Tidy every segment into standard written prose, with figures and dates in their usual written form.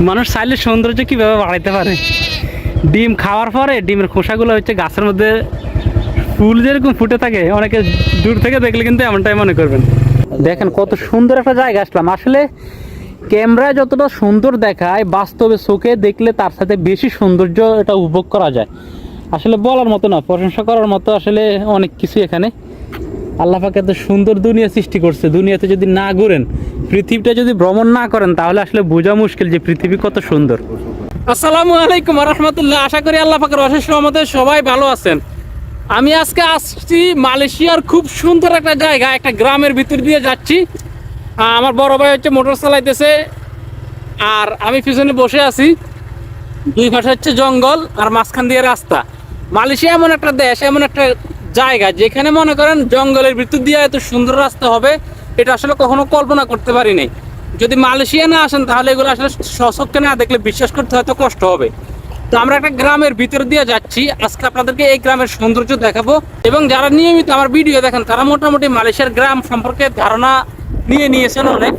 মানুষ চাইলে সৌন্দর্য কিভাবে বাড়াইতে পারে। ডিম খাওয়ার পরে ডিমের খোসাগুলো হচ্ছে গাছের মধ্যে ফুল যেরকম ফুটে থাকে, অনেকে দূর থেকে দেখলে কিন্তু এমনটাই মনে করবেন। দেখেন কত সুন্দর একটা জায়গা আসলাম। আসলে ক্যামেরায় যতটা সুন্দর দেখায়, বাস্তবে চোখে দেখলে তার সাথে বেশি সৌন্দর্য এটা উপভোগ করা যায়। আসলে বলার মতো না, প্রশংসা করার মতো আসলে অনেক কিছু এখানে। আল্লাহ পাক এত সুন্দর দুনিয়া সৃষ্টি করছে, দুনিয়াতে যদি না ঘুরেন, পৃথিবীটা যদি ভ্রমণ না করেন, তাহলে আসলে বোঝা মুশকিল যে পৃথিবী কত সুন্দর। আসসালামু আলাইকুম রহমতুল্লাহ। আশা করি আল্লাহ পাকের অশেষ রহমতে সবাই ভালো আছেন। আমি আজকে আসছি মালয়েশিয়ার খুব সুন্দর একটা জায়গা, একটা গ্রামের ভিতর দিয়ে যাচ্ছি। আমার বড় ভাই হচ্ছে মোটর চালাইতেছে আর আমি পিছনে বসে আছি। দুই পাশে হচ্ছে জঙ্গল আর মাঝখান দিয়ে রাস্তা। মালয়েশিয়া এমন একটা দেশ, এমন একটা জায়গা যেখানে মনে করেন জঙ্গলের ভিতর দিয়ে এত সুন্দর রাস্তা হবে, এটা আসলে কখনো কল্পনা করতে পারি নাই। যদি মালয়েশিয়া না আসেন তাহলে এগুলো আসলে সচক্ষে না দেখলে বিশ্বাস করতে হয়তো কষ্ট হবে। তো আমরা একটা গ্রামের ভিতর দিয়ে যাচ্ছি, আজকে আপনাদেরকে এই গ্রামের সৌন্দর্য দেখাবো। এবং যারা নিয়মিত আমার ভিডিও দেখেন তারা মোটামুটি মালয়েশিয়ার গ্রাম সম্পর্কে ধারণা নিয়েছেন অনেক।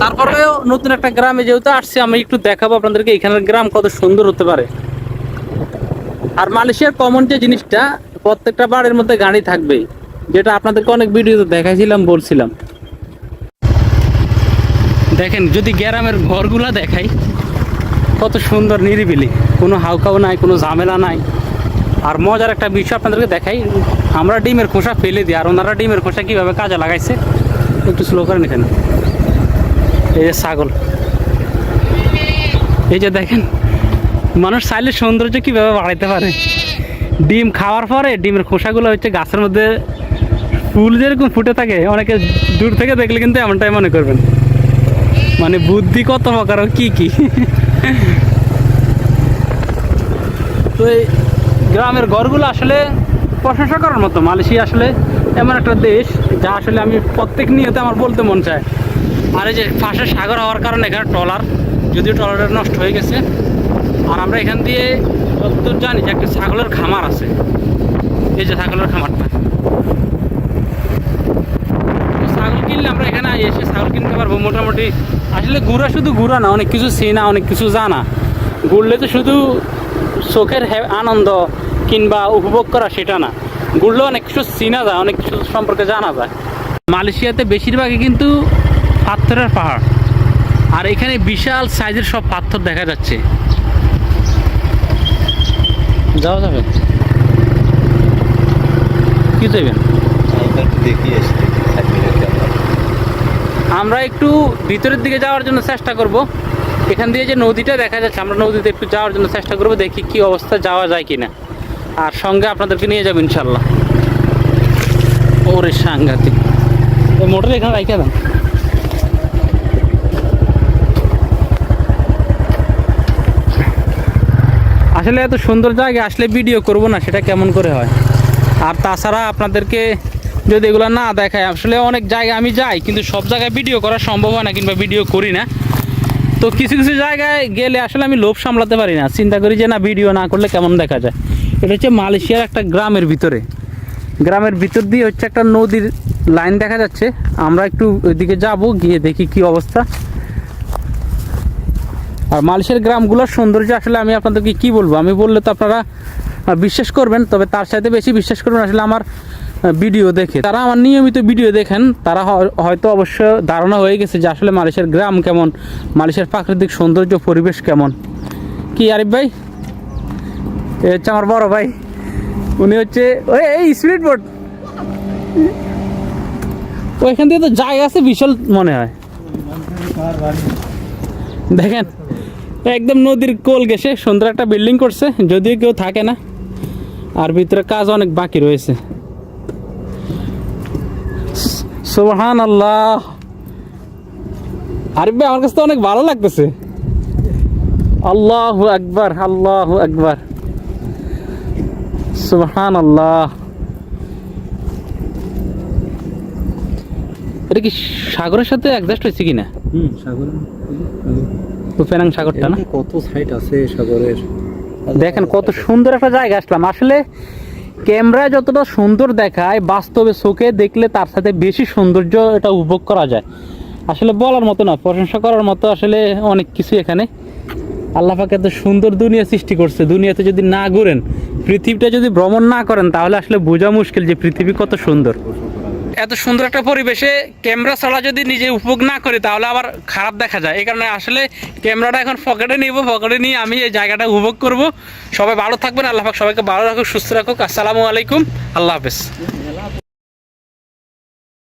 তারপরেও নতুন একটা গ্রামে যেহেতু আসছি, আমি একটু দেখাবো আপনাদেরকে এখানের গ্রাম কত সুন্দর হতে পারে। আর মালয়েশিয়ার কমন যে জিনিসটা, প্রত্যেকটা বাড়ির মধ্যে গাড়ি থাকবেই, যেটা আপনাদেরকে অনেক ভিডিওতে দেখাইছিলাম, বলছিলাম। দেখেন যদি গ্রামের ঘরগুলা দেখাই, কত সুন্দর নিরিবিলি, কোনো হাউকাউ নাই, কোনো ঝামেলা নাই। আর মজার একটা বিষয় আপনাদেরকে দেখাই, আমরা ডিমের খোসা ফেলে দিই, আর ওনারা ডিমের খোসা কীভাবে কাজে লাগাইছে একটু স্লো করেন। এখানে এই যে ছাগল, এই যে দেখেন মানুষ চাইলে সৌন্দর্য কীভাবে বাড়াইতে পারে। ডিম খাওয়ার পরে ডিমের খোসাগুলো হচ্ছে গাছের মধ্যে ফুল যেরকম ফুটে থাকে, অনেকে দূর থেকে দেখলে কিন্তু এমনটাই মনে করবেন। মানে বুদ্ধি কত প্রকার, কি কি। তো এই গ্রামের ঘরগুলো আসলে প্রশংসা করার মতো। মালয়েশিয়া আসলে এমন একটা দেশ যা আসলে আমি প্রত্যেক নিয়তে আমার বলতে মন চায়। আর এই যে পাশে সাগর হওয়ার কারণে এখানে ট্রলার, যদিও ট্রলারটা নষ্ট হয়ে গেছে। আর আমরা এখান দিয়ে যতদূর জানি যে একটা ছাগলের খামার আছে, এই যে ছাগলের খামারটা। ছাগল কিনলে আমরা এখানে এসে ছাগল কিনতে পারবো মোটামুটি। আসলে ঘুরা শুধু ঘুরা না, অনেক কিছু চেনা, অনেক কিছু জানা। ঘুরলে তো শুধু চোখের আনন্দ কিংবা উপভোগ করা সেটা না, ঘুরলে অনেক কিছু চেনা যায়, অনেক কিছু সম্পর্কে জানা যায়। মালয়েশিয়াতে বেশিরভাগই কিন্তু পাথরের পাহাড়, আর এখানে বিশাল সাইজের সব পাথর দেখা যাচ্ছে। যাওয়া যাবে কি যাবেন? আমরা একটু ভিতরের দিকে যাওয়ার জন্য চেষ্টা করব। এখান দিয়ে যে নদীটা দেখা যাচ্ছে, আমরা নদীতে একটু যাওয়ার জন্য চেষ্টা করব, দেখি কি অবস্থা, যাওয়া যায় কিনা। আর সঙ্গে আপনাদেরকে নিয়ে যাবো ইনশাল্লাহ। ওরে সাংঘাতিক, এই মোটর এখানে রাখা দেন। আসলে এত সুন্দর জায়গা আসলে ভিডিও করব না, সেটা কেমন করে হয়। আর তাছাড়া আপনাদেরকে যদি এগুলো না দেখায়, আসলে অনেক জায়গায় আমি যাই কিন্তু সব জায়গায় ভিডিও করা সম্ভব হয় না, কিংবা ভিডিও করি না। তো কিছু কিছু জায়গায় গেলে আসলে আমি লোভ সামলাতে পারি না, চিন্তা করি যে না, ভিডিও না করলে কেমন দেখা যায়। এটা হচ্ছে মালয়েশিয়ার একটা গ্রামের ভিতরে, গ্রামের ভিতর দিয়ে হচ্ছে একটা নদীর লাইন দেখা যাচ্ছে। আমরা একটু ওইদিকে যাব, গিয়ে দেখি কি অবস্থা। আর মালয়েশিয়ার গ্রামগুলোর সৌন্দর্য আসলে আমি আপনাদেরকে কি বলবো, আমি বললে তো আপনারা বিশ্বাস করবেন, তবে তার সাথে বেশি বিশ্বাস করবেন আসলে আমার ভিডিও দেখে। তারা আমার নিয়মিত ভিডিও দেখেন, তারা হয়তো অবশ্য ধারণা হয়ে গেছে যে আসলে মালয়েশিয়ার গ্রাম কেমন, মালয়েশিয়ার প্রাকৃতিক সৌন্দর্য পরিবেশ কেমন। কি আরিফ ভাই, এ হচ্ছে আমার বড় ভাই, উনি হচ্ছে এই স্পিড বোট। ওইখান থেকে তো জায়গা আছে বিশাল মনে হয়। দেখেন একদম নদীর কোল ঘেঁষে সুন্দর একটা বিল্ডিং করছে, যদিও কেউ থাকে না, আর ভিতরে কাজ অনেক বাকি রয়েছে। সুবহানাল্লাহ। আরিফ ভাই আমার কাছে তো অনেক ভালো লাগতেছে। আল্লাহু আকবার, আল্লাহু আকবার, সুবহানাল্লাহ। এটা কি সাগরের সাথে অ্যাডজাস্ট হয়েছে কিনা? সাগর, পেনাং সাগরটা না, কত সাইড আছে সাগরের। দেখেন কত সুন্দর একটা জায়গা আসলাম। আসলে ক্যামেরায় যতটা সুন্দর দেখায়, বাস্তবে চোখে দেখলে তার সাথে বেশি সৌন্দর্য এটা উপভোগ করা যায়। আসলে বলার মতো না, প্রশংসা করার মতো আসলে অনেক কিছু এখানে। আল্লাহ পাক এত সুন্দর দুনিয়া সৃষ্টি করছে, দুনিয়াতে যদি না ঘুরেন, পৃথিবীটা যদি ভ্রমণ না করেন, তাহলে আসলে বোঝা মুশকিল যে পৃথিবী কত সুন্দর। এত সুন্দর একটা পরিবেশে ক্যামেরা ছাড়া যদি নিজে উপভোগ না করি তাহলে আবার খারাপ দেখা যায়। এই কারণে আসলে ক্যামেরাটা এখন পকেটে নিব, পকেটে নিয়ে আমি এই জায়গাটা উপভোগ করব। সবাই ভালো থাকবেন, আল্লাহ পাক সবাইকে ভালো রাখুক, সুস্থ রাখুক। আসসালামু আলাইকুম, আল্লাহ হাফেজ।